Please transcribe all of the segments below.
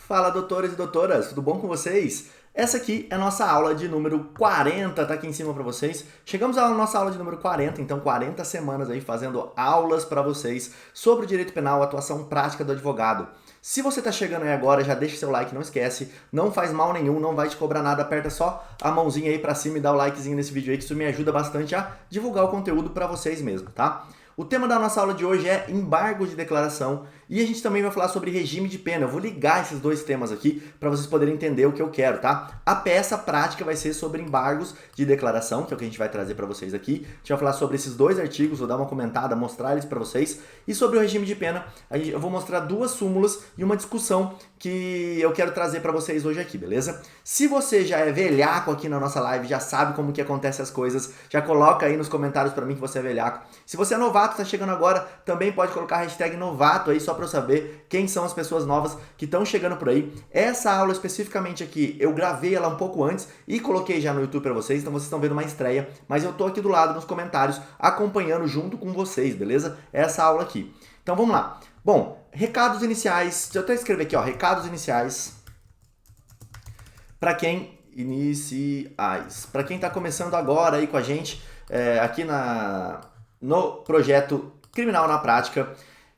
Fala, doutores e doutoras, tudo bom com vocês? Essa aqui é a nossa aula de número 40, tá aqui em cima para vocês. Chegamos à nossa aula de número 40, então 40 semanas aí fazendo aulas para vocês sobre o direito penal, atuação prática do advogado. Se você tá chegando aí agora, já deixa seu like, não esquece, não faz mal nenhum, não vai te cobrar nada, aperta só a mãozinha aí para cima e dá o likezinho nesse vídeo aí, que isso me ajuda bastante a divulgar o conteúdo para vocês mesmo, tá? O tema da nossa aula de hoje é embargo de declaração e a gente também vai falar sobre regime de pena. Eu vou ligar esses dois temas aqui para vocês poderem entender o que eu quero, tá? A peça prática vai ser sobre embargos de declaração, que é o que a gente vai trazer para vocês aqui. A gente vai falar sobre esses dois artigos, vou dar uma comentada, mostrar eles para vocês. E sobre o regime de pena, eu vou mostrar duas súmulas e uma discussão que eu quero trazer para vocês hoje aqui, beleza? Se você já é velhaco aqui na nossa live, já sabe como que acontecem as coisas, já coloca aí nos comentários para mim que você é velhaco. Se você é novato, tá chegando agora, também pode colocar a hashtag novato aí só para eu saber quem são as pessoas novas que estão chegando por aí. Essa aula especificamente aqui, eu gravei ela um pouco antes e coloquei já no YouTube para vocês, então vocês estão vendo uma estreia, mas eu tô aqui do lado nos comentários acompanhando junto com vocês, beleza? Essa aula aqui. Então vamos lá. Bom, recados iniciais, deixa eu até escrever aqui, ó, recados iniciais para quem para quem está começando agora aí com a gente aqui no projeto Criminal na Prática.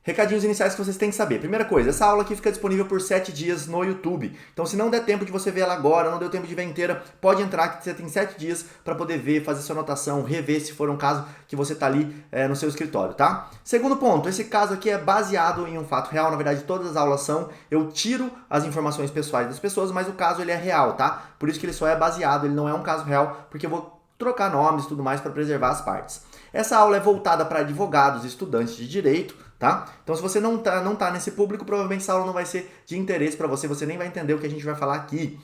Recadinhos iniciais que vocês têm que saber. Primeira coisa, essa aula aqui fica disponível por 7 dias no YouTube. Então, se não der tempo de você ver ela agora, não deu tempo de ver inteira, pode entrar que você tem 7 dias para poder ver, fazer sua anotação, rever se for um caso que você está ali no seu escritório, tá? Segundo ponto, esse caso aqui é baseado em um fato real. Na verdade, todas as aulas são. Eu tiro as informações pessoais das pessoas, mas o caso ele é real, tá? Por isso que ele só é baseado, ele não é um caso real, porque eu vou trocar nomes e tudo mais para preservar as partes. Essa aula é voltada para advogados e estudantes de direito, tá? Então, se você não tá nesse público, provavelmente essa aula não vai ser de interesse para você, você nem vai entender o que a gente vai falar aqui.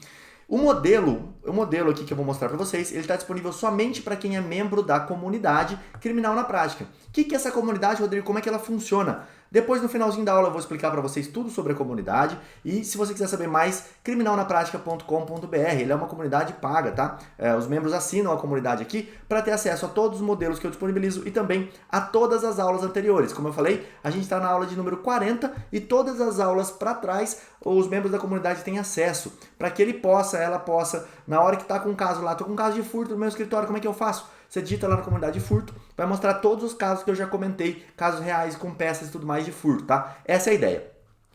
O modelo aqui que eu vou mostrar para vocês, ele está disponível somente para quem é membro da comunidade Criminal na Prática. O que é essa comunidade, Rodrigo? Como é que ela funciona? Depois, no finalzinho da aula, eu vou explicar para vocês tudo sobre a comunidade. E se você quiser saber mais, criminalnapratica.com.br. Ele é uma comunidade paga, tá? Os membros assinam a comunidade aqui para ter acesso a todos os modelos que eu disponibilizo e também a todas as aulas anteriores. Como eu falei, a gente está na aula de número 40 e todas as aulas para trás, os membros da comunidade têm acesso para que ela possa, na hora que está com um caso lá, estou com um caso de furto no meu escritório, como é que eu faço? Você digita lá na comunidade de furto, vai mostrar todos os casos que eu já comentei, casos reais com peças e tudo mais de furto, tá? Essa é a ideia.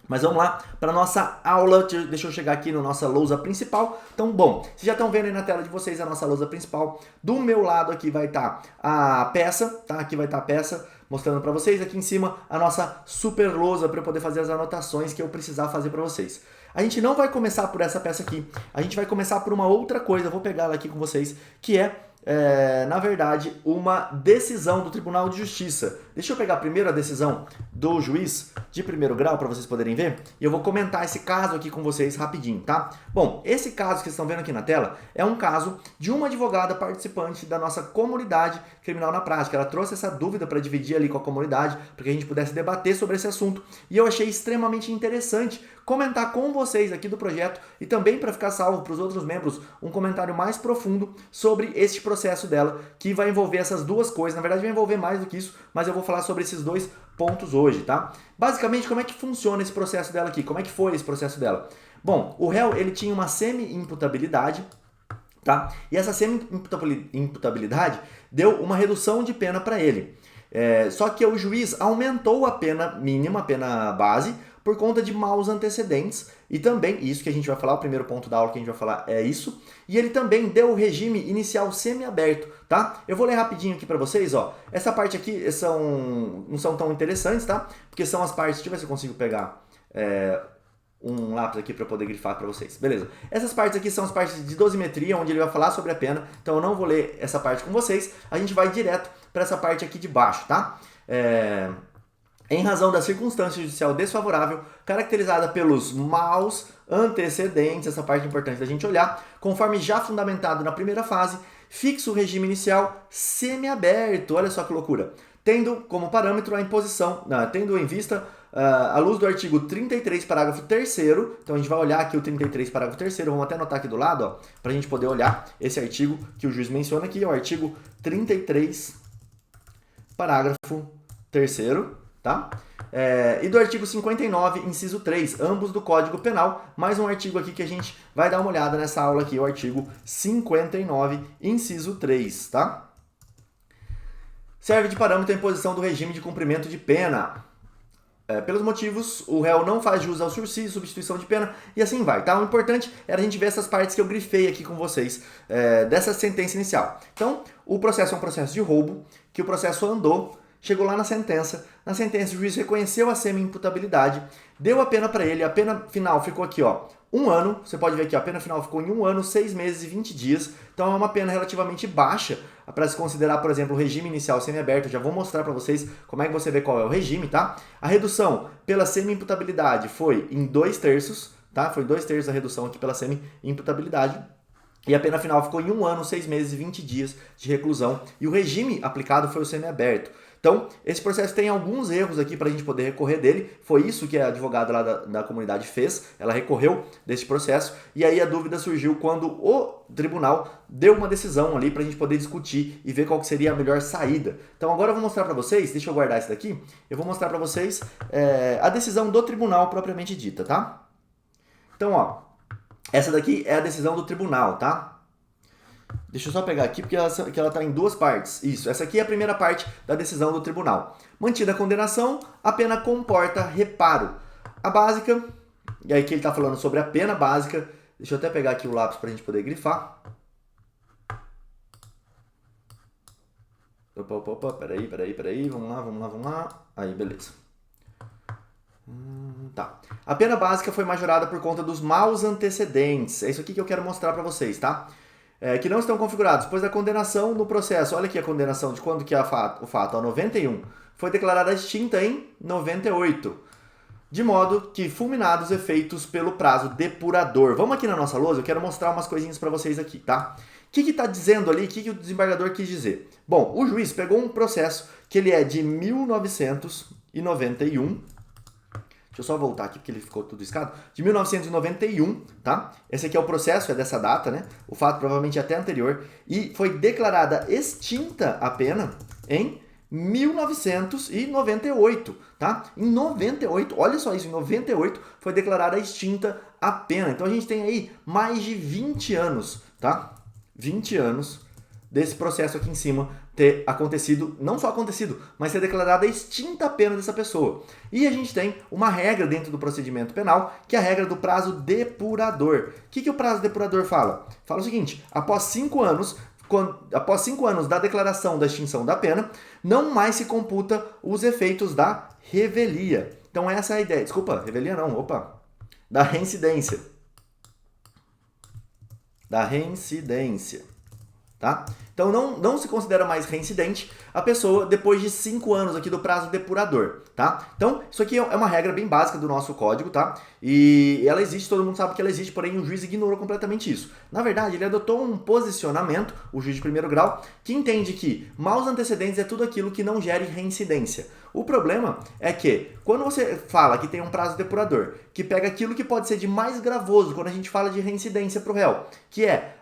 Mas vamos lá para a nossa aula, deixa eu chegar aqui na nossa lousa principal. Então, bom, vocês já estão vendo aí na tela de vocês a nossa lousa principal. Do meu lado aqui vai estar a peça, tá? Aqui vai estar a peça, mostrando para vocês. Aqui em cima a nossa super lousa para eu poder fazer as anotações que eu precisar fazer para vocês. A gente não vai começar por essa peça aqui, a gente vai começar por uma outra coisa, eu vou pegar ela aqui com vocês, que na verdade, uma decisão do Tribunal de Justiça. Deixa eu pegar primeiro a decisão do juiz de primeiro grau para vocês poderem ver. E eu vou comentar esse caso aqui com vocês rapidinho, tá? Bom, esse caso que vocês estão vendo aqui na tela é um caso de uma advogada participante da nossa comunidade Criminal na Prática. Ela trouxe essa dúvida para dividir ali com a comunidade, para que a gente pudesse debater sobre esse assunto. E eu achei extremamente interessante comentar com vocês aqui do projeto e também para ficar salvo para os outros membros um comentário mais profundo sobre este processo dela, que vai envolver essas duas coisas. Na verdade, vai envolver mais do que isso, mas eu vou falar sobre esses dois pontos hoje, tá? Basicamente, como é que funciona esse processo dela aqui? Como é que foi esse processo dela? Bom, o réu, ele tinha uma semi-imputabilidade, tá? E essa semi-imputabilidade deu uma redução de pena para ele. Só que o juiz aumentou a pena mínima, a pena base, por conta de maus antecedentes, e também, isso que a gente vai falar, o primeiro ponto da aula que a gente vai falar é isso, e ele também deu o regime inicial semi-aberto, tá? Eu vou ler rapidinho aqui para vocês, ó, essa parte aqui não são tão interessantes, tá? Porque são as partes, deixa eu ver se eu consigo pegar um lápis aqui para poder grifar para vocês, beleza? Essas partes aqui são as partes de dosimetria, onde ele vai falar sobre a pena, então eu não vou ler essa parte com vocês, a gente vai direto para essa parte aqui de baixo, tá? Em razão da circunstância judicial desfavorável, caracterizada pelos maus antecedentes, essa parte importante da gente olhar, conforme já fundamentado na primeira fase, fixa o regime inicial semiaberto, olha só que loucura, tendo como parâmetro a imposição, tendo em vista à luz do artigo 33, parágrafo 3º, então a gente vai olhar aqui o 33, parágrafo 3º, vamos até anotar aqui do lado, para a gente poder olhar esse artigo que o juiz menciona aqui, é o artigo 33, parágrafo 3º, tá? E do artigo 59, inciso 3, ambos do Código Penal, mais um artigo aqui que a gente vai dar uma olhada nessa aula aqui, o artigo 59, inciso 3, tá? Serve de parâmetro a imposição do regime de cumprimento de pena. Pelos motivos, o réu não faz jus ao sursi, substituição de pena, e assim vai, tá? O importante era a gente ver essas partes que eu grifei aqui com vocês, dessa sentença inicial. Então, o processo é um processo de roubo, que o processo andou, chegou lá na sentença o juiz reconheceu a semi-imputabilidade, deu a pena para ele, a pena final ficou aqui, ó, 1 ano, você pode ver aqui, ó, a pena final ficou em 1 ano, 6 meses e 20 dias, então é uma pena relativamente baixa para se considerar, por exemplo, o regime inicial semi-aberto. Eu já vou mostrar para vocês como é que você vê qual é o regime, tá? A redução pela semi-imputabilidade foi em 2/3, tá? Foi 2/3 a redução aqui pela semi-imputabilidade. E a pena final ficou em 1 ano, 6 meses e 20 dias de reclusão. E o regime aplicado foi o semi-aberto. Então, esse processo tem alguns erros aqui para a gente poder recorrer dele. Foi isso que a advogada lá da comunidade fez. Ela recorreu desse processo. E aí a dúvida surgiu quando o tribunal deu uma decisão ali para a gente poder discutir e ver qual que seria a melhor saída. Então agora eu vou mostrar para vocês, deixa eu guardar esse daqui. Eu vou mostrar para vocês a decisão do tribunal propriamente dita, tá? Então, ó, essa daqui é a decisão do tribunal, tá? Deixa eu só pegar aqui porque ela está em 2 partes. Isso, essa aqui é a primeira parte da decisão do tribunal. Mantida a condenação, a pena comporta reparo. A básica, e aí que ele está falando sobre a pena básica, deixa eu até pegar aqui o lápis para a gente poder grifar. Opa, peraí, vamos lá. Aí, beleza. Tá. A pena básica foi majorada por conta dos maus antecedentes. É isso aqui que eu quero mostrar para vocês, tá? Que não estão configurados, pois a condenação no processo, olha aqui a condenação de quando que é o fato, 91, foi declarada extinta em 98, de modo que fulminados efeitos pelo prazo depurador. Vamos aqui na nossa lousa, eu quero mostrar umas coisinhas para vocês aqui, tá? O que está dizendo ali, o que o desembargador quis dizer? Bom, o juiz pegou um processo que ele é de 1991, deixa eu só voltar aqui porque ele ficou tudo riscado. De 1991, tá? Esse aqui é o processo, é dessa data, né? O fato provavelmente é até anterior. E foi declarada extinta a pena em 1998, tá? Em 98, olha só isso, em 98 foi declarada extinta a pena. Então a gente tem aí mais de 20 anos, tá? 20 anos desse processo aqui em cima ter acontecido, não só acontecido, mas ter declarada extinta a pena dessa pessoa. E a gente tem uma regra dentro do procedimento penal, que é a regra do prazo depurador. O que o prazo depurador fala? Fala o seguinte, após 5 anos da declaração da extinção da pena, não mais se computa os efeitos da revelia. Então essa é a ideia. Desculpa, revelia não, da reincidência. Tá? Então não se considera mais reincidente a pessoa depois de 5 anos aqui do prazo depurador, tá? Então isso aqui é uma regra bem básica do nosso código, tá? E ela existe, todo mundo sabe que ela existe, porém o juiz ignorou completamente isso. Na verdade, ele adotou um posicionamento, o juiz de primeiro grau, que entende que maus antecedentes é tudo aquilo que não gere reincidência. O problema é que quando você fala que tem um prazo depurador, que pega aquilo que pode ser de mais gravoso quando a gente fala de reincidência para o réu, que é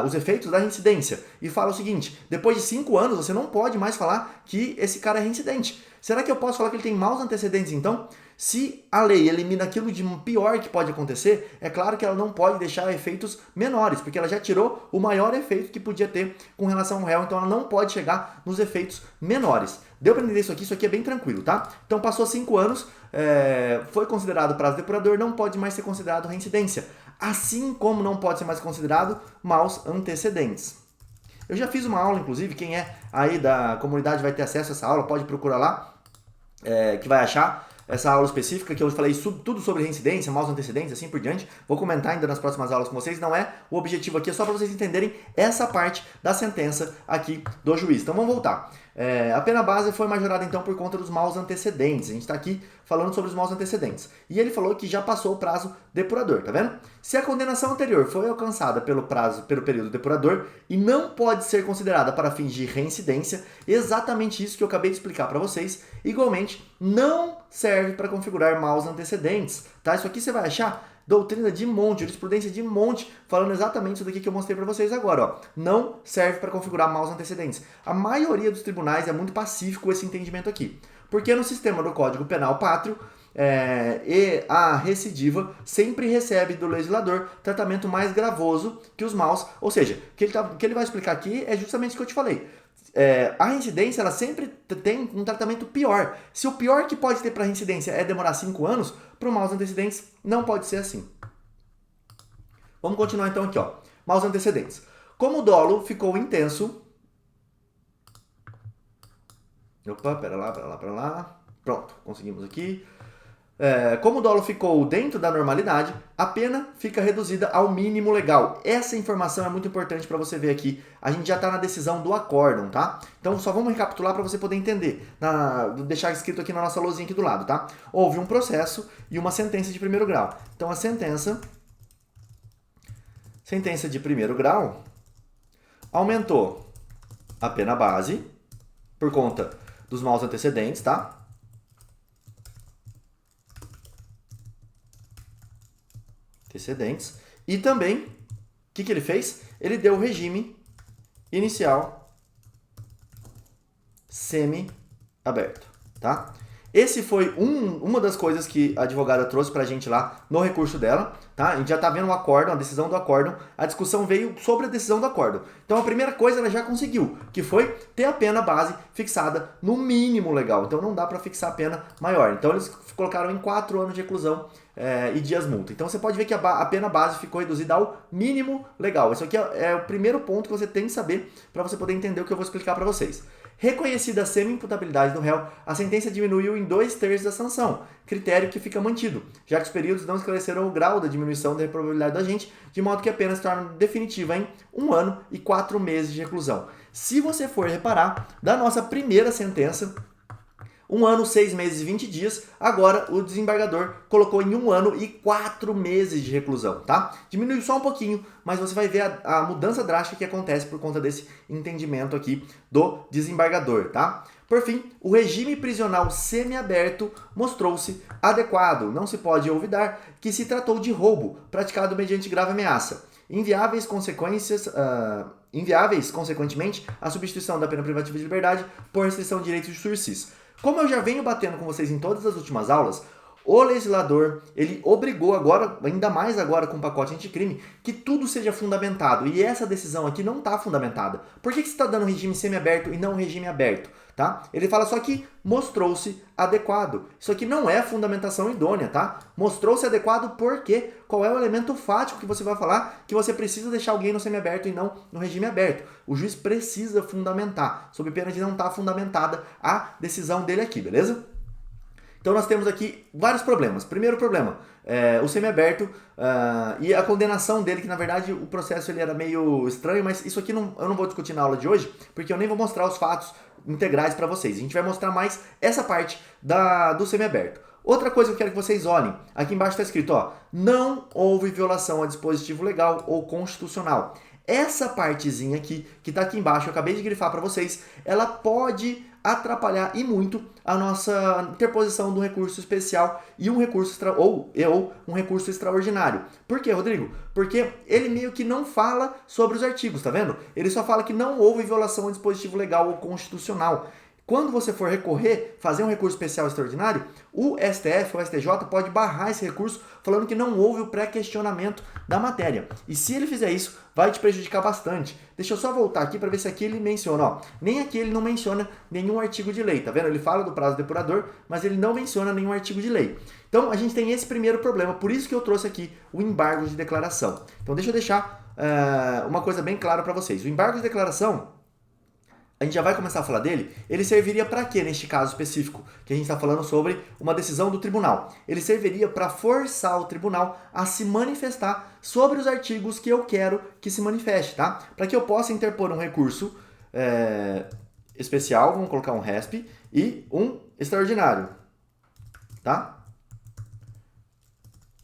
os efeitos da reincidência, e fala o seguinte, depois de 5 anos você não pode mais falar que esse cara é reincidente. Será que eu posso falar que ele tem maus antecedentes então? Se a lei elimina aquilo de pior que pode acontecer, é claro que ela não pode deixar efeitos menores, porque ela já tirou o maior efeito que podia ter com relação ao réu, então ela não pode chegar nos efeitos menores. Deu para entender isso aqui é bem tranquilo, tá? Então passou 5 anos, foi considerado prazo depurador, não pode mais ser considerado reincidência, assim como não pode ser mais considerado maus antecedentes. Eu já fiz uma aula, inclusive, quem é aí da comunidade vai ter acesso a essa aula, pode procurar lá, que vai achar essa aula específica, que eu falei tudo sobre reincidência, maus antecedentes, assim por diante. Vou comentar ainda nas próximas aulas com vocês, não é o objetivo aqui, é só para vocês entenderem essa parte da sentença aqui do juiz. Então vamos voltar. A pena base foi majorada então por conta dos maus antecedentes. A gente está aqui falando sobre os maus antecedentes. E ele falou que já passou o prazo depurador, tá vendo? Se a condenação anterior foi alcançada pelo período depurador e não pode ser considerada para fins de reincidência, exatamente isso que eu acabei de explicar para vocês, igualmente não serve para configurar maus antecedentes, tá? Isso aqui você vai achar doutrina de monte, jurisprudência de monte, falando exatamente isso daqui que eu mostrei para vocês agora. Ó. Não serve para configurar maus antecedentes. A maioria dos tribunais é muito pacífico esse entendimento aqui. Porque no sistema do Código Penal Pátrio, e a recidiva sempre recebe do legislador tratamento mais gravoso que os maus. Ou seja, o que ele vai explicar aqui é justamente o que eu te falei. A reincidência ela sempre tem um tratamento pior. Se o pior que pode ter para reincidência é demorar 5 anos, para os maus antecedentes não pode ser assim. Vamos continuar então aqui, ó. Maus antecedentes. Como o dolo ficou intenso... Opa, pera lá. Pronto, conseguimos aqui. Como o dolo ficou dentro da normalidade, a pena fica reduzida ao mínimo legal. Essa informação é muito importante para você ver aqui. A gente já está na decisão do acórdão, tá? Então só vamos recapitular para você poder entender. Deixar escrito aqui na nossa lousinha aqui do lado, tá? Houve um processo e uma sentença de primeiro grau. Então a sentença de primeiro grau aumentou a pena base por conta dos maus antecedentes, tá? Antecedentes. E também, o que ele fez? Ele deu o regime inicial semi-aberto, tá? Esse foi uma das coisas que a advogada trouxe pra gente lá no recurso dela, tá? A gente já tá vendo o acórdão, a decisão do acórdão. A discussão veio sobre a decisão do acórdão. Então a primeira coisa ela já conseguiu, que foi ter a pena base fixada no mínimo legal. Então não dá pra fixar a pena maior. Então eles colocaram em 4 anos de reclusão e dias multa. Então você pode ver que a pena base ficou reduzida ao mínimo legal. Isso aqui é o primeiro ponto que você tem que saber para você poder entender o que eu vou explicar para vocês. Reconhecida a semi-imputabilidade do réu, a sentença diminuiu em 2/3 da sanção, critério que fica mantido, já que os períodos não esclareceram o grau da diminuição da reprovabilidade do agente, de modo que a pena se torna definitiva em 1 ano e 4 meses de reclusão. Se você for reparar, da nossa primeira sentença, 1 ano, 6 meses e 20 dias, agora o desembargador colocou em 1 ano e 4 meses de reclusão, tá? Diminuiu só um pouquinho, mas você vai ver a mudança drástica que acontece por conta desse entendimento aqui do desembargador, tá? Por fim, o regime prisional semiaberto mostrou-se adequado. Não se pode olvidar que se tratou de roubo praticado mediante grave ameaça. Inviáveis, consequentemente, a substituição da pena privativa de liberdade por restrição de direitos de sursis. Como eu já venho batendo com vocês em todas as últimas aulas, o legislador, ele obrigou agora, ainda mais agora com o pacote anticrime, que tudo seja fundamentado. E essa decisão aqui não está fundamentada. Por que você está dando regime semiaberto e não regime aberto? Tá? Ele fala só que mostrou-se adequado. Isso aqui não é fundamentação idônea, tá? Mostrou-se adequado porque qual é o elemento fático que você vai falar que você precisa deixar alguém no semiaberto e não no regime aberto? O juiz precisa fundamentar, sob pena de não estar fundamentada a decisão dele aqui, beleza? Então nós temos aqui vários problemas. Primeiro problema, o semiaberto e a condenação dele, que na verdade o processo ele era meio estranho, mas isso aqui eu não vou discutir na aula de hoje, porque eu nem vou mostrar os fatos integrais para vocês. A gente vai mostrar mais essa parte do semiaberto. Outra coisa que eu quero que vocês olhem, aqui embaixo está escrito, ó, não houve violação a dispositivo legal ou constitucional. Essa partezinha aqui, que está aqui embaixo, eu acabei de grifar para vocês, ela pode atrapalhar e muito a nossa interposição do recurso especial e um recurso ou um recurso extraordinário. Por quê, Rodrigo? Porque ele meio que não fala sobre os artigos, tá vendo? Ele só fala que não houve violação a dispositivo legal ou constitucional. Quando você for recorrer, fazer um recurso especial extraordinário, o STF, o STJ pode barrar esse recurso falando que não houve o pré-questionamento da matéria. E se ele fizer isso, vai te prejudicar bastante. Deixa eu só voltar aqui para ver se aqui ele menciona. Ó, nem aqui ele não menciona nenhum artigo de lei, tá vendo? Ele fala do prazo depurador, mas ele não menciona nenhum artigo de lei. Então a gente tem esse primeiro problema, por isso que eu trouxe aqui o embargo de declaração. Então deixa eu deixar uma coisa bem clara para vocês. O embargo de declaração, a gente já vai começar a falar dele, ele serviria para quê neste caso específico? Que a gente está falando sobre uma decisão do tribunal. Ele serviria para forçar o tribunal a se manifestar sobre os artigos que eu quero que se manifeste, tá? Para que eu possa interpor um recurso especial, vamos colocar um RESP, e um extraordinário, tá?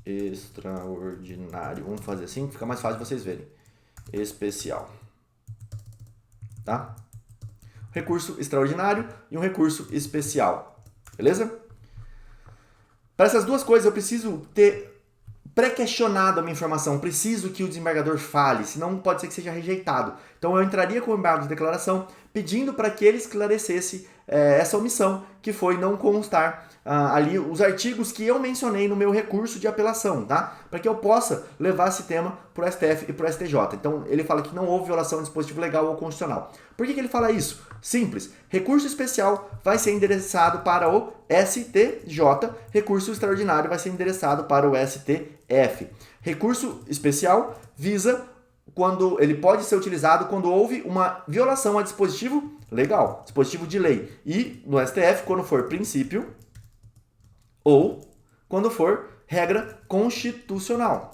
Extraordinário, vamos fazer assim, fica mais fácil de vocês verem. Especial, tá? Recurso extraordinário e um recurso especial, beleza? Para essas duas coisas eu preciso ter pré-questionado a minha informação, preciso que o desembargador fale, senão pode ser que seja rejeitado. Então eu entraria com o embargo de declaração pedindo para que ele esclarecesse essa omissão, que foi não constar ali os artigos que eu mencionei no meu recurso de apelação, tá? Para que eu possa levar esse tema para o STF e para o STJ. Então ele fala que não houve violação de dispositivo legal ou constitucional. Por que ele fala isso? Simples. Recurso especial vai ser endereçado para o STJ, recurso extraordinário vai ser endereçado para o STF. Recurso especial visa quando ele pode ser utilizado quando houve uma violação a dispositivo legal, dispositivo de lei. E no STF, quando for princípio ou quando for regra constitucional,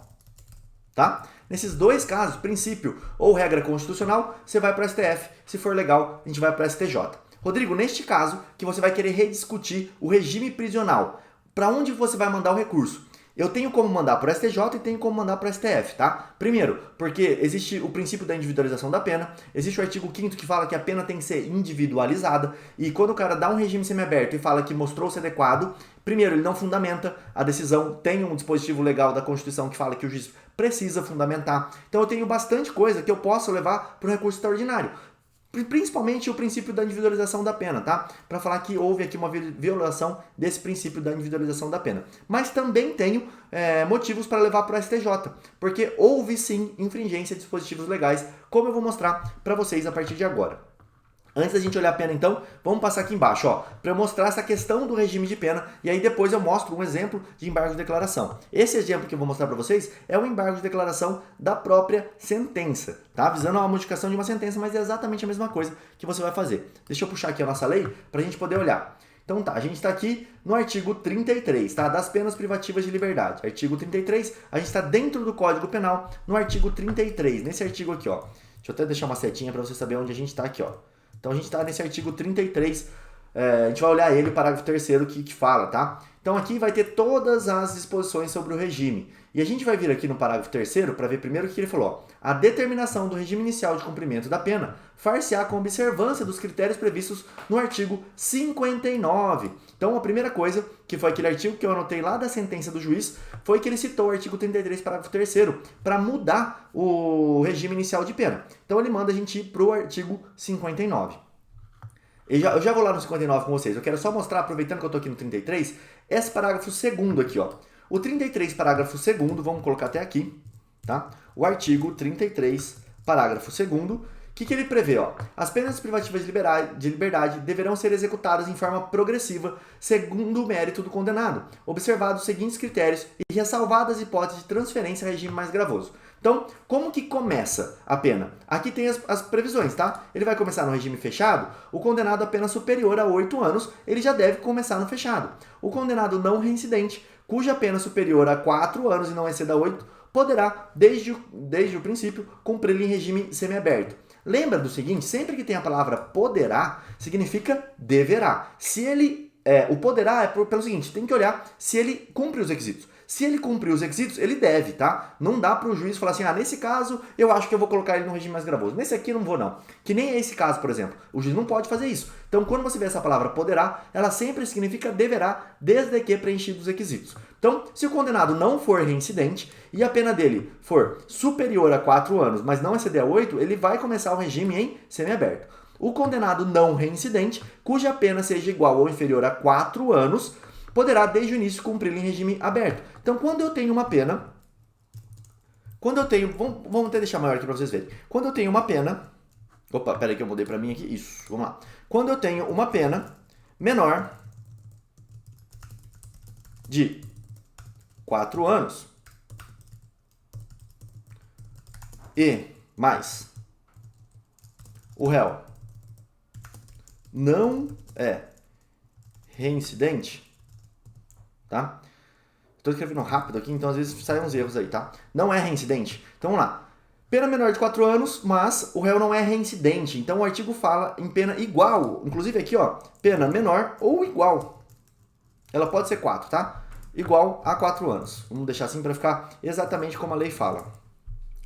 tá? Nesses dois casos, princípio ou regra constitucional, você vai para o STF. Se for legal, a gente vai para o STJ. Rodrigo, neste caso, que você vai querer rediscutir o regime prisional, para onde você vai mandar o recurso? Eu tenho como mandar para o STJ e tenho como mandar para o STF, tá? Primeiro, porque existe o princípio da individualização da pena, existe o artigo 5º que fala que a pena tem que ser individualizada, e quando o cara dá um regime semiaberto e fala que mostrou-se adequado, primeiro, ele não fundamenta a decisão, tem um dispositivo legal da Constituição que fala que o juiz precisa fundamentar. Então eu tenho bastante coisa que eu posso levar para o recurso extraordinário. Principalmente o princípio da individualização da pena, tá? Para falar que houve aqui uma violação desse princípio da individualização da pena. Mas também tenho motivos para levar para o STJ, porque houve sim infringência de dispositivos legais, como eu vou mostrar para vocês a partir de agora. Antes da gente olhar a pena, então, vamos passar aqui embaixo, ó, para eu mostrar essa questão do regime de pena, e aí depois eu mostro um exemplo de embargo de declaração. Esse exemplo que eu vou mostrar para vocês é um embargo de declaração da própria sentença, tá? Visando a modificação de uma sentença, mas é exatamente a mesma coisa que você vai fazer. Deixa eu puxar aqui a nossa lei para a gente poder olhar. Então tá, a gente está aqui no artigo 33, tá? Das penas privativas de liberdade. Artigo 33, a gente está dentro do Código Penal, no artigo 33, nesse artigo aqui, ó. Deixa eu até deixar uma setinha para você saber onde a gente está aqui, ó. Então a gente está nesse artigo 33, a gente vai olhar ele, parágrafo 3º que fala, tá? Então aqui vai ter todas as disposições sobre o regime. E a gente vai vir aqui no parágrafo 3º para ver primeiro o que ele falou. Ó. A determinação do regime inicial de cumprimento da pena far-se-á com observância dos critérios previstos no artigo 59. Então a primeira coisa, que foi aquele artigo que eu anotei lá da sentença do juiz, foi que ele citou o artigo 33, parágrafo 3º, para mudar o regime inicial de pena. Então ele manda a gente ir para o artigo 59. Eu já vou lá no 59 com vocês, eu quero só mostrar, aproveitando que eu estou aqui no 33, esse parágrafo 2º aqui, ó. O 33, parágrafo 2º, vamos colocar até aqui, tá? O artigo 33, parágrafo 2º, o que ele prevê, ó? As penas privativas de liberdade deverão ser executadas em forma progressiva, segundo o mérito do condenado, observados os seguintes critérios e ressalvadas as hipóteses de transferência a regime mais gravoso. Então, como que começa a pena? Aqui tem as previsões, tá? Ele vai começar no regime fechado, o condenado a pena superior a 8 anos, ele já deve começar no fechado. O condenado não reincidente, cuja pena superior a 4 anos e não exceda 8, poderá, desde o princípio, cumprir em regime semiaberto. Lembra do seguinte, sempre que tem a palavra poderá, significa deverá. Se ele, o poderá é pelo seguinte, tem que olhar se ele cumpre os requisitos. Se ele cumprir os requisitos, ele deve, tá? Não dá para o juiz falar assim, nesse caso eu acho que eu vou colocar ele no regime mais gravoso. Nesse aqui não vou não. Que nem é esse caso, por exemplo. O juiz não pode fazer isso. Então, quando você vê essa palavra poderá, ela sempre significa deverá, desde que preenchidos os requisitos. Então, se o condenado não for reincidente e a pena dele for superior a 4 anos, mas não exceder a 8, ele vai começar o regime em semiaberto. O condenado não reincidente, cuja pena seja igual ou inferior a 4 anos, poderá desde o início cumprir em regime aberto. Então, quando eu tenho uma pena, vamos até deixar maior aqui para vocês verem. Quando eu tenho uma pena, opa, peraí que eu mudei para mim aqui, isso, vamos lá. Quando eu tenho uma pena menor de 4 anos e mais o réu não é reincidente, tá? Estou escrevendo rápido aqui, então às vezes saem uns erros aí, tá? Não é reincidente. Então vamos lá. Pena menor de 4 anos, mas o réu não é reincidente. Então o artigo fala em pena igual. Inclusive aqui, ó, pena menor ou igual. Ela pode ser 4, tá? Igual a 4 anos. Vamos deixar assim para ficar exatamente como a lei fala.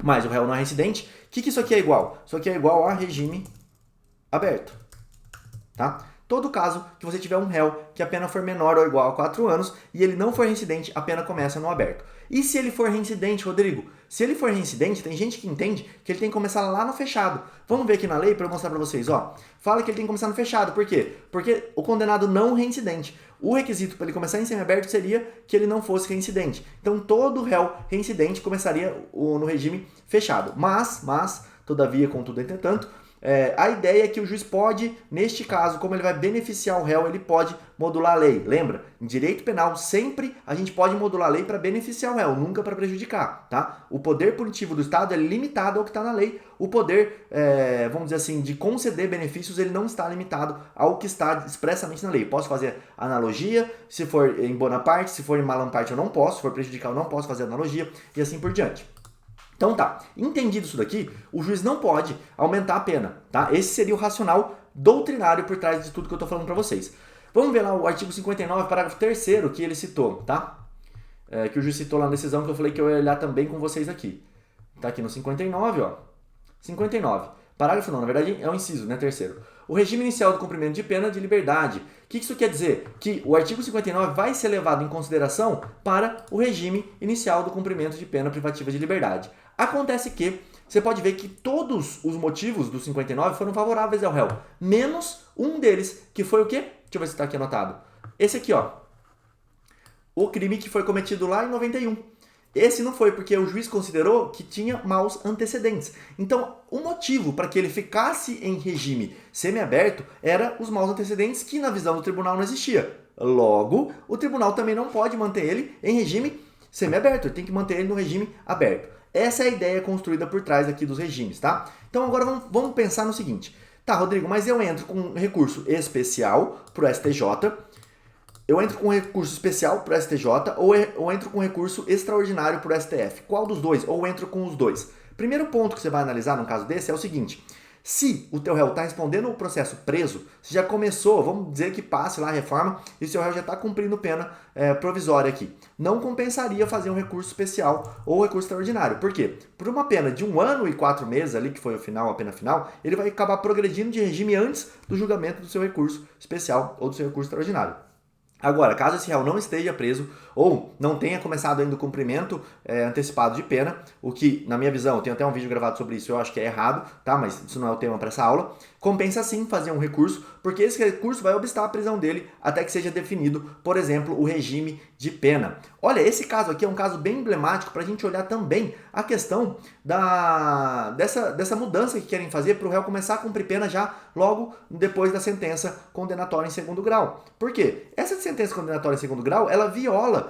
Mas o réu não é reincidente. O que isso aqui é igual? Isso aqui é igual a regime aberto, tá? todo caso que você tiver um réu que a pena for menor ou igual a 4 anos e ele não for reincidente, a pena começa no aberto. E se ele for reincidente, Rodrigo? Se ele for reincidente, tem gente que entende que ele tem que começar lá no fechado. Vamos ver aqui na lei para eu mostrar para vocês, ó. Fala que ele tem que começar no fechado. Por quê? Porque o condenado não reincidente. O requisito para ele começar em semiaberto seria que ele não fosse reincidente. Então todo réu reincidente começaria no regime fechado. Mas, todavia, contudo, entretanto, a ideia é que o juiz pode, neste caso, como ele vai beneficiar o réu, ele pode modular a lei. Lembra? Em direito penal, sempre a gente pode modular a lei para beneficiar o réu, nunca para prejudicar, tá? O poder punitivo do Estado é limitado ao que está na lei. O poder, vamos dizer assim, de conceder benefícios, ele não está limitado ao que está expressamente na lei. Posso fazer analogia, se for em bona parte, se for em mala parte eu não posso, se for prejudicar eu não posso fazer analogia, e assim por diante. Então tá, entendido isso daqui, o juiz não pode aumentar a pena, tá? Esse seria o racional doutrinário por trás de tudo que eu tô falando para vocês. Vamos ver lá o artigo 59, parágrafo 3º que ele citou, tá? Que o juiz citou lá na decisão que eu falei que eu ia olhar também com vocês aqui. Tá aqui no 59, ó. 59. Parágrafo não, na verdade é o inciso, né? Terceiro. O regime inicial do cumprimento de pena de liberdade. O que isso quer dizer? Que o artigo 59 vai ser levado em consideração para o regime inicial do cumprimento de pena privativa de liberdade. Acontece que você pode ver que todos os motivos do 59 foram favoráveis ao réu, menos um deles, que foi o quê? Deixa eu ver se está aqui anotado. Esse aqui, ó. O crime que foi cometido lá em 91. Esse não foi, porque o juiz considerou que tinha maus antecedentes. Então, o motivo para que ele ficasse em regime semiaberto era os maus antecedentes que, na visão do tribunal, não existia. Logo, o tribunal também não pode manter ele em regime semiaberto, ele tem que manter ele no regime aberto. Essa é a ideia construída por trás aqui dos regimes, tá? Então agora vamos pensar no seguinte. Tá, Rodrigo, mas eu entro com um recurso especial para o STJ, eu entro com um recurso especial para o STJ ou eu entro com um recurso extraordinário para o STF? Qual dos dois? Ou entro com os dois? Primeiro ponto que você vai analisar num caso desse é o seguinte. Se o teu réu está respondendo o processo preso, você já começou, vamos dizer que passe lá a reforma e o seu réu já está cumprindo pena provisória aqui. Não compensaria fazer um recurso especial ou recurso extraordinário. Por quê? Por uma pena de 1 ano e 4 meses ali, que foi o final, a pena final, ele vai acabar progredindo de regime antes do julgamento do seu recurso especial ou do seu recurso extraordinário. Agora, caso esse réu não esteja preso ou não tenha começado ainda o cumprimento antecipado de pena, o que, na minha visão, eu tenho até um vídeo gravado sobre isso, eu acho que é errado, tá? Mas isso não é o tema para essa aula. Compensa sim fazer um recurso, porque esse recurso vai obstar a prisão dele até que seja definido, por exemplo, o regime de pena. Olha, esse caso aqui é um caso bem emblemático para a gente olhar também a questão dessa mudança que querem fazer para o réu começar a cumprir pena já logo depois da sentença condenatória em segundo grau. Por quê? Essa sentença condenatória em segundo grau, ela viola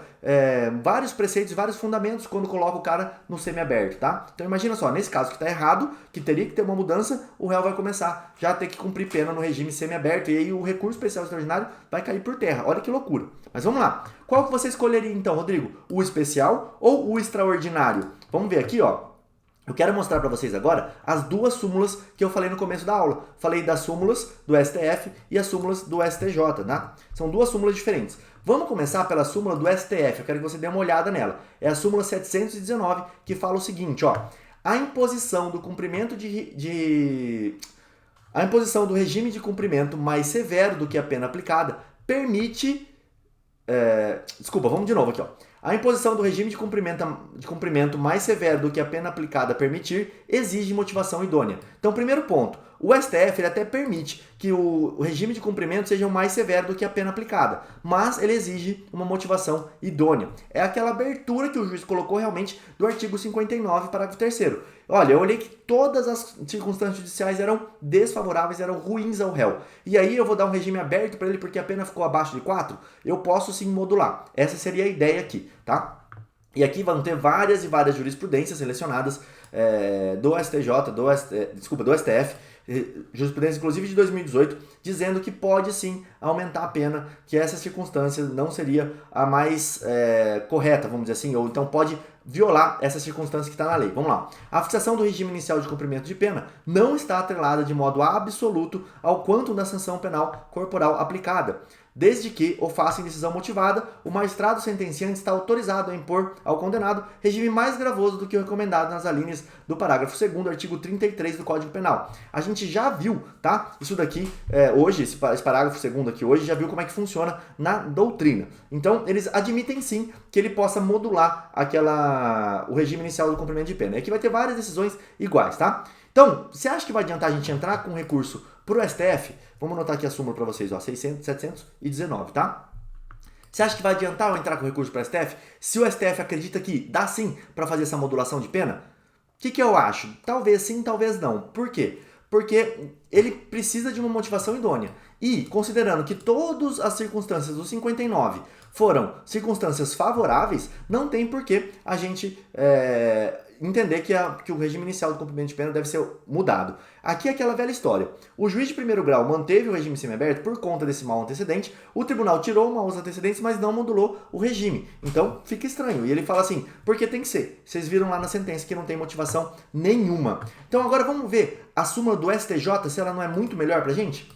vários preceitos, vários fundamentos quando coloca o cara no semiaberto, tá? Então imagina só, nesse caso que está errado, que teria que ter uma mudança, o réu vai começar já a ter que cumprir pena no regime semiaberto e aí o recurso especial extraordinário vai cair por terra. Olha que loucura. Mas vamos lá. Qual que você escolheria então, Rodrigo? O especial ou o extraordinário? Vamos ver aqui, ó. Eu quero mostrar para vocês agora as duas súmulas que eu falei no começo da aula. Falei das súmulas do STF e as súmulas do STJ, tá? São duas súmulas diferentes. Vamos começar pela súmula do STF, eu quero que você dê uma olhada nela. É a súmula 719, que fala o seguinte, ó. A imposição do cumprimento A imposição do regime de cumprimento mais severo do que a pena aplicada permite... Desculpa, vamos de novo aqui, ó. A imposição do regime de cumprimento mais severo do que a pena aplicada permitir exige motivação idônea. Então, primeiro ponto, o STF ele até permite que o regime de cumprimento seja mais severo do que a pena aplicada, mas ele exige uma motivação idônea. É aquela abertura que o juiz colocou realmente do artigo 59, parágrafo 3º. Olha, eu olhei que todas as circunstâncias judiciais eram desfavoráveis, eram ruins ao réu. E aí eu vou dar um regime aberto para ele porque a pena ficou abaixo de 4? Eu posso sim modular. Essa seria a ideia aqui, tá? E aqui vão ter várias e várias jurisprudências selecionadas do STJ, do STF, jurisprudência inclusive de 2018, dizendo que pode sim aumentar a pena, que essa circunstância não seria a mais correta, vamos dizer assim, ou então pode violar essa circunstância que está na lei. Vamos lá. A fixação do regime inicial de cumprimento de pena não está atrelada de modo absoluto ao quantum da sanção penal corporal aplicada. Desde que o faça em decisão motivada, o magistrado sentenciante está autorizado a impor ao condenado regime mais gravoso do que o recomendado nas alíneas do parágrafo 2º, artigo 33 do Código Penal. A gente já viu, tá? Isso daqui, hoje, esse parágrafo 2º aqui hoje, já viu como é que funciona na doutrina. Então, eles admitem sim que ele possa modular o regime inicial do cumprimento de pena. E aqui vai ter várias decisões iguais, tá? Então, você acha que vai adiantar a gente entrar com recurso para o STF? Vamos anotar aqui a súmula para vocês, ó, 719, tá? Você acha que vai adiantar eu entrar com recurso para o STF? Se o STF acredita que dá sim para fazer essa modulação de pena? O que eu acho? Talvez sim, talvez não. Por quê? Porque ele precisa de uma motivação idônea. E, considerando que todas as circunstâncias do 59 foram circunstâncias favoráveis, não tem por que a gente entender que o regime inicial do cumprimento de pena deve ser mudado. Aqui é aquela velha história. O juiz de primeiro grau manteve o regime semiaberto por conta desse mau antecedente, o tribunal tirou maus antecedentes, mas não modulou o regime. Então, fica estranho. E ele fala assim, porque tem que ser. Vocês viram lá na sentença que não tem motivação nenhuma. Então, agora vamos ver a súmula do STJ, se ela não é muito melhor pra gente?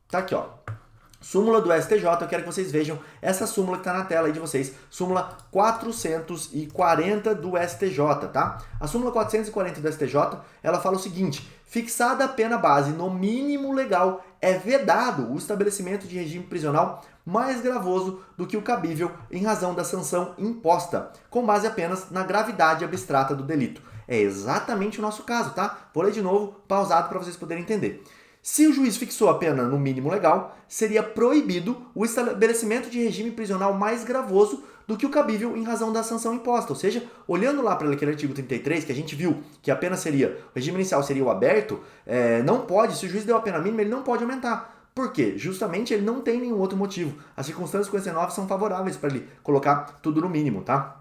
Tá aqui, ó. Súmula do STJ, eu quero que vocês vejam essa súmula que está na tela aí de vocês. Súmula 440 do STJ, tá? A súmula 440 do STJ, ela fala o seguinte: fixada a pena base no mínimo legal, é vedado o estabelecimento de regime prisional mais gravoso do que o cabível em razão da sanção imposta, com base apenas na gravidade abstrata do delito. É exatamente o nosso caso, tá? Vou ler de novo, pausado, para vocês poderem entender. Se o juiz fixou a pena no mínimo legal, seria proibido o estabelecimento de regime prisional mais gravoso do que o cabível em razão da sanção imposta. Ou seja, olhando lá para aquele artigo 33, que a gente viu que a pena seria, o regime inicial seria o aberto, não pode, se o juiz deu a pena mínima, ele não pode aumentar. Por quê? Justamente ele não tem nenhum outro motivo. As circunstâncias 59 são favoráveis para ele colocar tudo no mínimo, tá?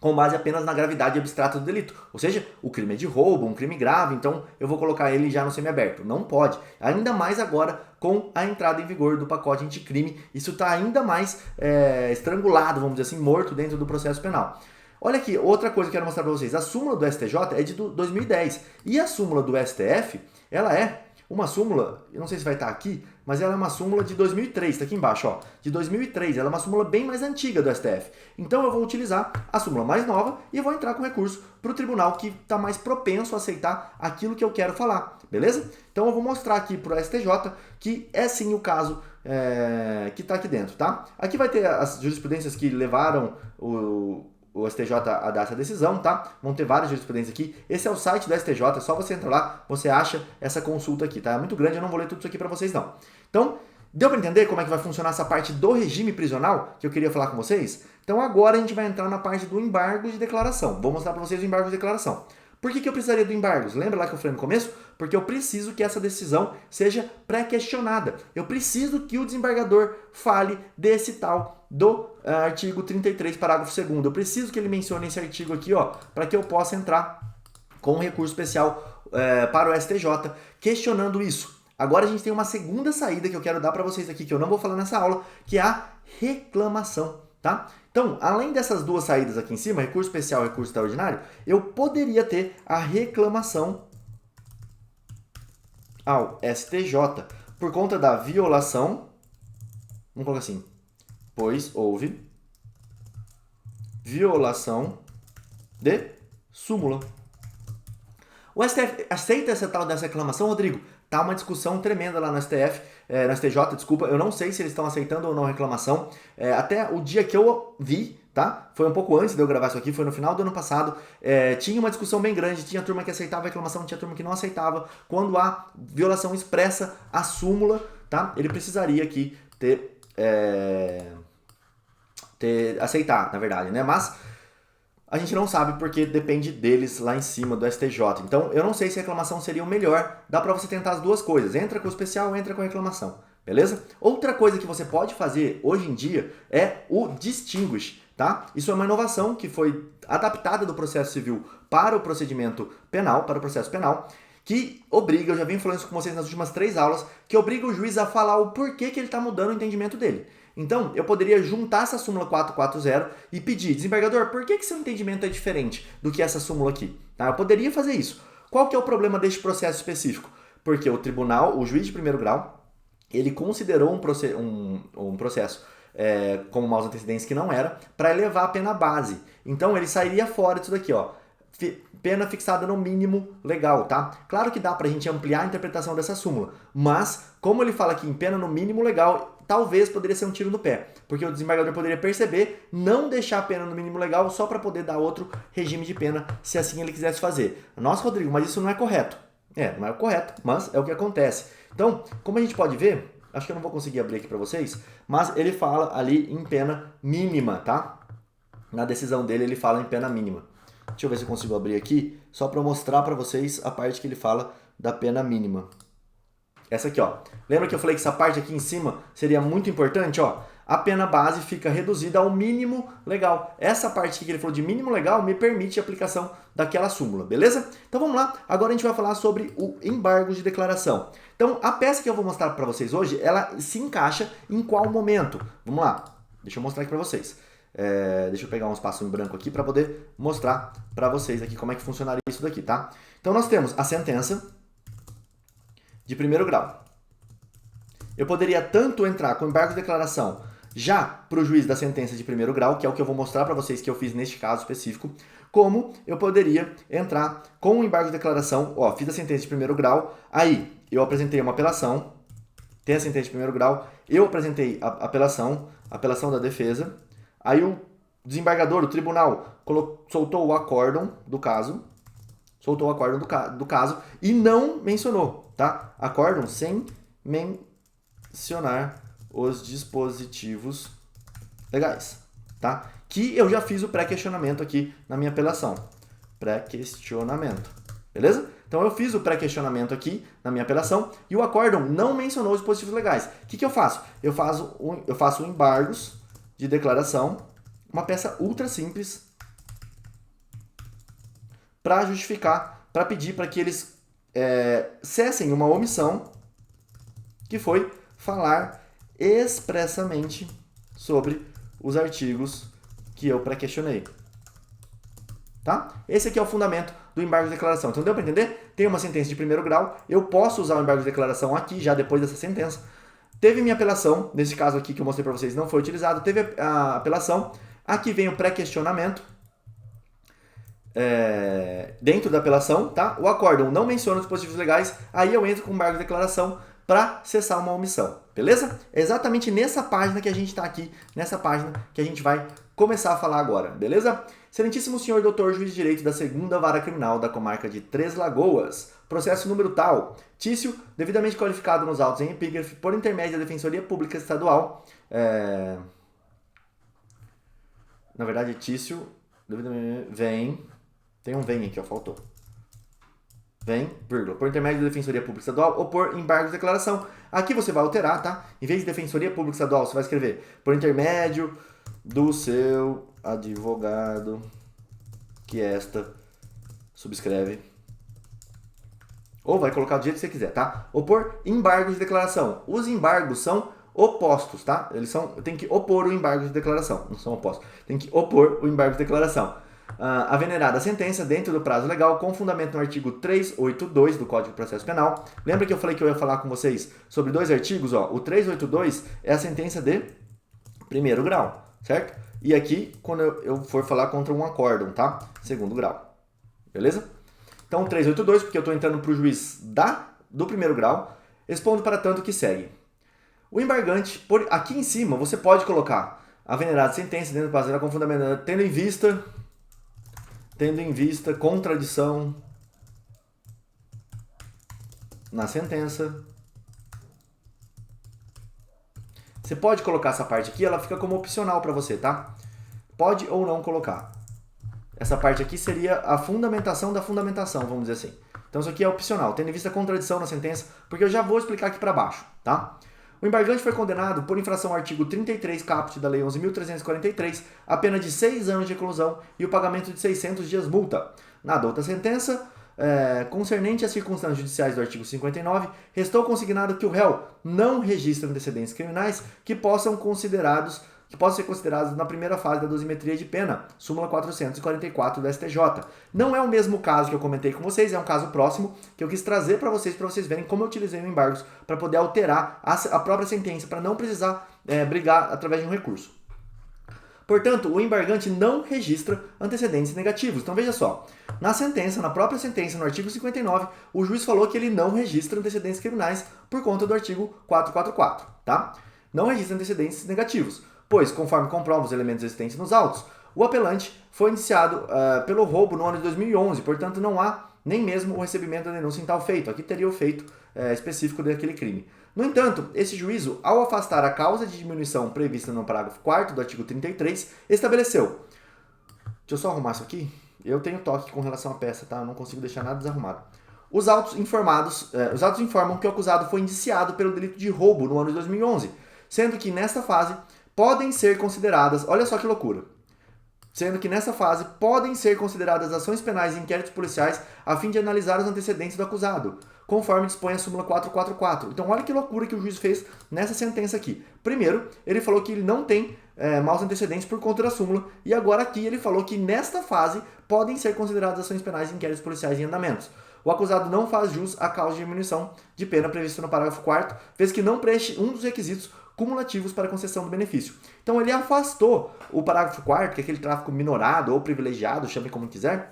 Com base apenas na gravidade abstrata do delito. Ou seja, o crime é de roubo, um crime grave, então eu vou colocar ele já no semiaberto. Não pode. Ainda mais agora com a entrada em vigor do pacote anticrime. Isso está ainda mais estrangulado, vamos dizer assim, morto dentro do processo penal. Olha aqui, outra coisa que eu quero mostrar para vocês. A súmula do STJ é de 2010. E a súmula do STF, ela é uma súmula, eu não sei se vai estar aqui, mas ela é uma súmula de 2003, está aqui embaixo, ó, de 2003, ela é uma súmula bem mais antiga do STF. Então eu vou utilizar a súmula mais nova e vou entrar com recurso para o tribunal que está mais propenso a aceitar aquilo que eu quero falar, beleza? Então eu vou mostrar aqui para o STJ que é sim o caso que está aqui dentro, tá? Aqui vai ter as jurisprudências que levaram o STJ a dar essa decisão, tá? Vão ter várias jurisprudências aqui. Esse é o site do STJ, é só você entrar lá, você acha essa consulta aqui, tá? É muito grande, eu não vou ler tudo isso aqui para vocês, não. Então, deu para entender como é que vai funcionar essa parte do regime prisional que eu queria falar com vocês? Então agora a gente vai entrar na parte do embargo de declaração. Vou mostrar para vocês o embargo de declaração. Por que eu precisaria do embargo? Lembra lá que eu falei no começo? Porque eu preciso que essa decisão seja pré-questionada. Eu preciso que o desembargador fale desse tal do artigo 33, parágrafo 2º. Eu preciso que ele mencione esse artigo aqui, ó, para que eu possa entrar com um recurso especial para o STJ questionando isso. Agora a gente tem uma segunda saída que eu quero dar para vocês aqui, que eu não vou falar nessa aula, que é a reclamação, tá? Então, além dessas duas saídas aqui em cima, recurso especial e recurso extraordinário, eu poderia ter a reclamação ao STJ por conta da violação, vamos colocar assim, pois houve violação de súmula. O STF aceita essa tal dessa reclamação, Rodrigo? Tá uma discussão tremenda lá no STF, no STJ, desculpa, eu não sei se eles estão aceitando ou não a reclamação. Até o dia que eu vi, tá? Foi um pouco antes de eu gravar isso aqui, foi no final do ano passado. Tinha uma discussão bem grande, tinha turma que aceitava a reclamação, tinha turma que não aceitava. Quando há violação expressa à súmula, tá? Ele precisaria aqui aceitar, na verdade, né? Mas a gente não sabe porque depende deles lá em cima do STJ. Então, eu não sei se a reclamação seria o melhor. Dá para você tentar as duas coisas. Entra com o especial, entra com a reclamação. Beleza? Outra coisa que você pode fazer hoje em dia é o distinguish, tá? Isso é uma inovação que foi adaptada do processo civil para o procedimento penal, para o processo penal, que obriga, eu já vim falando isso com vocês nas últimas 3 aulas, que obriga o juiz a falar o porquê que ele está mudando o entendimento dele. Então, eu poderia juntar essa súmula 440 e pedir, desembargador, por que seu entendimento é diferente do que essa súmula aqui? Tá? Eu poderia fazer isso. Qual que é o problema deste processo específico? Porque o tribunal, o juiz de primeiro grau, ele considerou um processo como maus antecedentes que não era, para elevar a pena base. Então ele sairia fora disso daqui, ó. Pena fixada no mínimo legal, tá? Claro que dá pra gente ampliar a interpretação dessa súmula, mas como ele fala aqui em pena no mínimo legal, talvez poderia ser um tiro no pé, porque o desembargador poderia perceber, não deixar a pena no mínimo legal só para poder dar outro regime de pena, se assim ele quisesse fazer. Nossa, Rodrigo, mas isso não é correto. Não é correto, mas é o que acontece. Então, como a gente pode ver, acho que eu não vou conseguir abrir aqui para vocês, mas ele fala ali em pena mínima, tá? Na decisão dele ele fala em pena mínima. Deixa eu ver se eu consigo abrir aqui, só para mostrar para vocês a parte que ele fala da pena mínima. Essa aqui, ó. Lembra que eu falei que essa parte aqui em cima seria muito importante, ó? A pena base fica reduzida ao mínimo legal. Essa parte aqui que ele falou de mínimo legal me permite a aplicação daquela súmula, beleza? Então vamos lá, agora a gente vai falar sobre o embargo de declaração. Então a peça que eu vou mostrar para vocês hoje, ela se encaixa em qual momento? Vamos lá, deixa eu mostrar aqui para vocês. Deixa eu pegar um espaço em branco aqui para poder mostrar para vocês aqui como é que funcionaria isso daqui, tá? Então nós temos a sentença de primeiro grau. Eu poderia tanto entrar com embargo de declaração já para o juiz da sentença de primeiro grau, que é o que eu vou mostrar para vocês que eu fiz neste caso específico, como eu poderia entrar com o embargo de declaração, ó, fiz a sentença de primeiro grau, aí eu apresentei uma apelação, tem a sentença de primeiro grau, eu apresentei a apelação da defesa, aí o desembargador, o tribunal, soltou o acórdão do caso, e não mencionou, tá? Acórdão sem mencionar os dispositivos legais, tá? Que eu já fiz o pré-questionamento aqui na minha apelação. Pré-questionamento, beleza? Então eu fiz o pré-questionamento aqui na minha apelação e o acórdão não mencionou os dispositivos legais. O que eu faço? Eu faço embargos de declaração, uma peça ultra simples, para justificar, para pedir para que eles cessem uma omissão que foi falar expressamente sobre os artigos que eu pré-questionei. Tá? Esse aqui é o fundamento do embargo de declaração. Então deu para entender? Tem uma sentença de primeiro grau, eu posso usar o embargo de declaração aqui, já depois dessa sentença. Teve minha apelação, nesse caso aqui que eu mostrei para vocês não foi utilizado, teve a apelação, aqui vem o pré-questionamento, dentro da apelação, tá? O acórdão não menciona os dispositivos legais, aí eu entro com o embargo de declaração para cessar uma omissão, beleza? É exatamente nessa página que a gente está aqui, nessa página que a gente vai começar a falar agora, beleza? Excelentíssimo senhor doutor juiz de direito da 2ª Vara Criminal da comarca de Três Lagoas, processo número tal, Tício, devidamente qualificado nos autos em epígrafe por intermédio da Defensoria Pública Estadual, na verdade Tício, tem um vem aqui, ó, faltou. Vírgula, por intermédio da Defensoria Pública Estadual ou por embargo de declaração. Aqui você vai alterar, tá? Em vez de Defensoria Pública Estadual, você vai escrever por intermédio do seu advogado que esta subscreve. Ou vai colocar do jeito que você quiser, tá? Ou por embargo de declaração. Os embargos são opostos, tá? Tem que opor o embargo de declaração. Não são opostos. Tem que opor o embargo de declaração. A venerada sentença dentro do prazo legal com fundamento no artigo 382 do Código de Processo Penal. Lembra que eu falei que eu ia falar com vocês sobre dois artigos? Ó, o 382 é a sentença de primeiro grau, certo? E aqui, quando eu for falar contra um acórdão, tá? Segundo grau, beleza? Então, 382, porque eu estou entrando para o juiz do primeiro grau, respondo para tanto que segue. O embargante, aqui em cima, você pode colocar a venerada sentença dentro do prazo legal com fundamento, tendo em vista contradição na sentença. Você pode colocar essa parte aqui, ela fica como opcional para você, tá? Pode ou não colocar. Essa parte aqui seria a fundamentação da fundamentação, vamos dizer assim. Então isso aqui é opcional, tendo em vista contradição na sentença, porque eu já vou explicar aqui para baixo, tá? O embargante foi condenado por infração ao artigo 33 caput da Lei 11.343 a pena de 6 anos de reclusão e o pagamento de 600 dias multa. Na outra sentença, concernente às circunstâncias judiciais do artigo 59, restou consignado que o réu não registra antecedentes criminais que possam considerados que possam ser considerados na primeira fase da dosimetria de pena, súmula 444 do STJ. Não é o mesmo caso que eu comentei com vocês, é um caso próximo que eu quis trazer para vocês verem como eu utilizei o embargos para poder alterar a própria sentença, para não precisar brigar através de um recurso. Portanto, o embargante não registra antecedentes negativos. Então veja só, na própria sentença, no artigo 59, o juiz falou que ele não registra antecedentes criminais por conta do artigo 444, tá? Não registra antecedentes negativos, pois, conforme comprova os elementos existentes nos autos, o apelante foi indiciado pelo roubo no ano de 2011, portanto não há nem mesmo o recebimento da denúncia em tal feito. Aqui teria o feito específico daquele crime. No entanto, esse juízo, ao afastar a causa de diminuição prevista no parágrafo 4º do artigo 33, estabeleceu... Deixa eu só arrumar isso aqui. Eu tenho toque com relação à peça, tá? Eu não consigo deixar nada desarrumado. Os autos informam que o acusado foi indiciado pelo delito de roubo no ano de 2011, sendo que nesta fase podem ser consideradas... Olha só que loucura! Sendo que nessa fase podem ser consideradas ações penais e inquéritos policiais a fim de analisar os antecedentes do acusado, conforme dispõe a súmula 444. Então olha que loucura que o juiz fez nessa sentença aqui. Primeiro, ele falou que ele não tem maus antecedentes por conta da súmula, e agora aqui ele falou que nesta fase podem ser consideradas ações penais e inquéritos policiais em andamentos. O acusado não faz jus à causa de diminuição de pena prevista no parágrafo 4º, vez que não preenche um dos requisitos cumulativos para a concessão do benefício. Então ele afastou o parágrafo 4º, que é aquele tráfico minorado ou privilegiado, chame como quiser,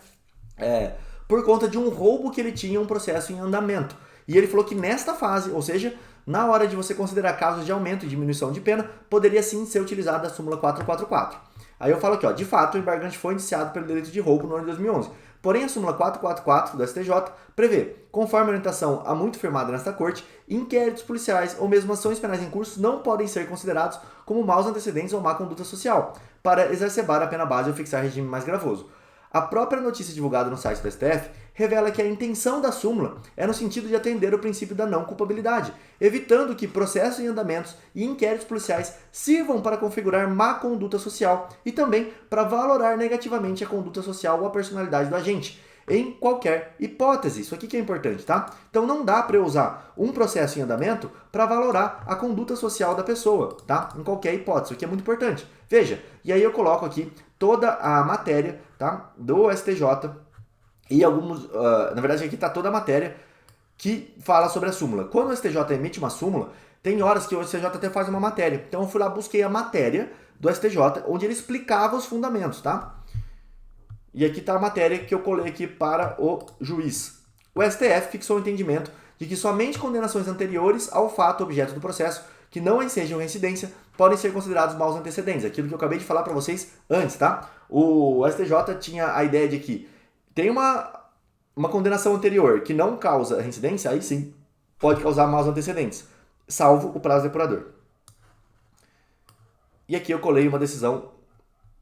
por conta de um roubo que ele tinha um processo em andamento. E ele falou que nesta fase, ou seja, na hora de você considerar casos de aumento e diminuição de pena, poderia sim ser utilizada a súmula 444. Aí eu falo aqui, ó, de fato, o embargante foi indiciado pelo delito de roubo no ano de 2011. Porém, a súmula 444 do STJ prevê, conforme a orientação há muito firmada nesta corte, inquéritos policiais ou mesmo ações penais em curso não podem ser considerados como maus antecedentes ou má conduta social, para exacerbar a pena base ou fixar regime mais gravoso. A própria notícia divulgada no site do STF revela que a intenção da súmula é no sentido de atender o princípio da não culpabilidade, evitando que processos em andamentos e inquéritos policiais sirvam para configurar má conduta social e também para valorar negativamente a conduta social ou a personalidade do agente, em qualquer hipótese. Isso aqui que é importante, tá? Então não dá para eu usar um processo em andamento para valorar a conduta social da pessoa, tá? Em qualquer hipótese, isso aqui é muito importante. Veja, e aí eu coloco aqui toda a matéria, tá, do STJ e alguns, na verdade aqui está toda a matéria que fala sobre a súmula. Quando o STJ emite uma súmula, tem horas que o STJ até faz uma matéria. Então eu fui lá, busquei a matéria do STJ, onde ele explicava os fundamentos, tá? E aqui está a matéria que eu colei aqui para o juiz. O STF fixou o entendimento de que somente condenações anteriores ao fato objeto do processo, que não ensejam reincidência, podem ser considerados maus antecedentes. Aquilo que eu acabei de falar para vocês antes, tá? O STJ tinha a ideia de que tem uma condenação anterior que não causa reincidência, aí sim pode causar maus antecedentes, salvo o prazo depurador. E aqui eu colei uma decisão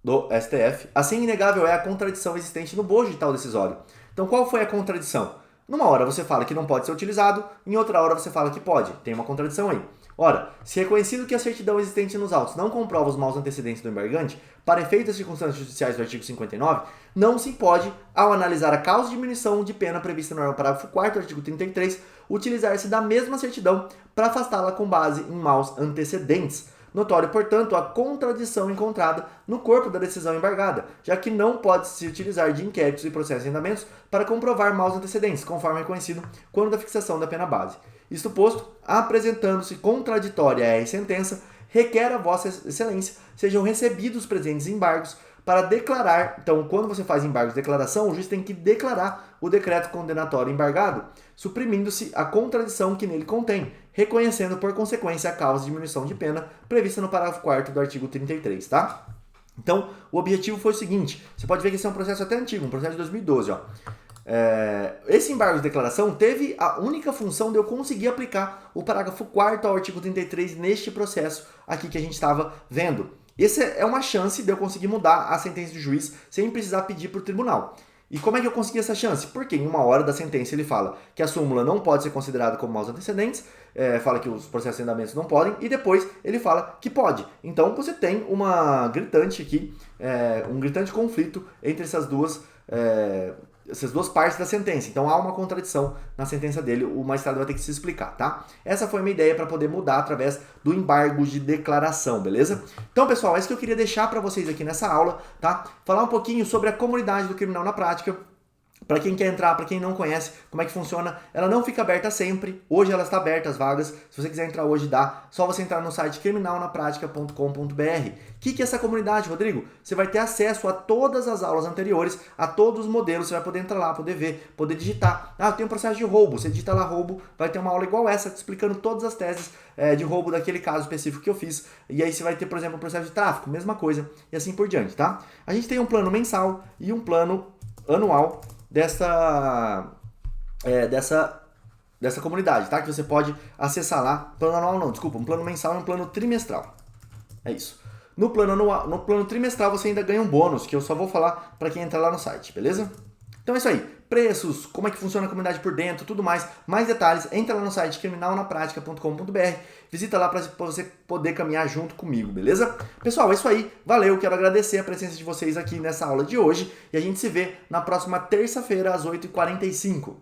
do STF. Assim, inegável é a contradição existente no bojo de tal decisório. Então, qual foi a contradição? Numa hora você fala que não pode ser utilizado, em outra hora você fala que pode. Tem uma contradição aí. Ora, se reconhecido que a certidão existente nos autos não comprova os maus antecedentes do embargante, para efeitos das circunstâncias judiciais do artigo 59, não se pode, ao analisar a causa de diminuição de pena prevista no parágrafo 4º do artigo 33, utilizar-se da mesma certidão para afastá-la com base em maus antecedentes. Notório, portanto, a contradição encontrada no corpo da decisão embargada, já que não pode se utilizar de inquéritos e processos em andamentos para comprovar maus antecedentes, conforme reconhecido quando da fixação da pena base. Isto posto, apresentando-se contraditória a sentença, requer a Vossa Excelência sejam recebidos os presentes embargos para declarar. Então, quando você faz embargos de declaração, o juiz tem que declarar o decreto condenatório embargado, suprimindo-se a contradição que nele contém, reconhecendo por consequência a causa de diminuição de pena prevista no parágrafo 4º do artigo 33, tá? Então, o objetivo foi o seguinte, você pode ver que esse é um processo até antigo, um processo de 2012, ó. Esse embargo de declaração teve a única função de eu conseguir aplicar o parágrafo 4º ao artigo 33 neste processo aqui que a gente estava vendo. Essa é uma chance de eu conseguir mudar a sentença do juiz sem precisar pedir para o tribunal. E como é que eu consegui essa chance? Porque em uma hora da sentença ele fala que a súmula não pode ser considerada como maus antecedentes, fala que os processos em andamento não podem, e depois ele fala que pode. Então você tem uma gritante aqui, um gritante conflito entre essas duas essas duas partes da sentença. Então há uma contradição na sentença dele, o magistrado vai ter que se explicar, tá? Essa foi a minha ideia para poder mudar através do embargo de declaração, beleza? Então, pessoal, é isso que eu queria deixar para vocês aqui nessa aula, tá? Falar um pouquinho sobre a comunidade do criminal na prática. Para quem quer entrar, para quem não conhece como é que funciona, ela não fica aberta sempre. Hoje ela está aberta, as vagas. Se você quiser entrar hoje, dá. Só você entrar no site criminalnapratica.com.br. O que é essa comunidade, Rodrigo? Você vai ter acesso a todas as aulas anteriores, a todos os modelos. Você vai poder entrar lá, poder ver, poder digitar. Ah, eu tenho um processo de roubo. Você digita lá roubo, vai ter uma aula igual essa, te explicando todas as teses de roubo daquele caso específico que eu fiz. E aí você vai ter, por exemplo, um processo de tráfico, mesma coisa, e assim por diante, tá? A gente tem um plano mensal e um plano anual dessa comunidade, tá? Que você pode acessar lá. Plano anual não, desculpa, um plano mensal e um plano trimestral. É isso. No plano trimestral você ainda ganha um bônus, que eu só vou falar para quem entrar lá no site, beleza? Então é isso aí. Preços, como é que funciona a comunidade por dentro, tudo mais. Mais detalhes, entra lá no site criminalnapratica.com.br. Visita lá para você poder caminhar junto comigo, beleza? Pessoal, é isso aí. Valeu, quero agradecer a presença de vocês aqui nessa aula de hoje. E a gente se vê na próxima terça-feira, às 8h45.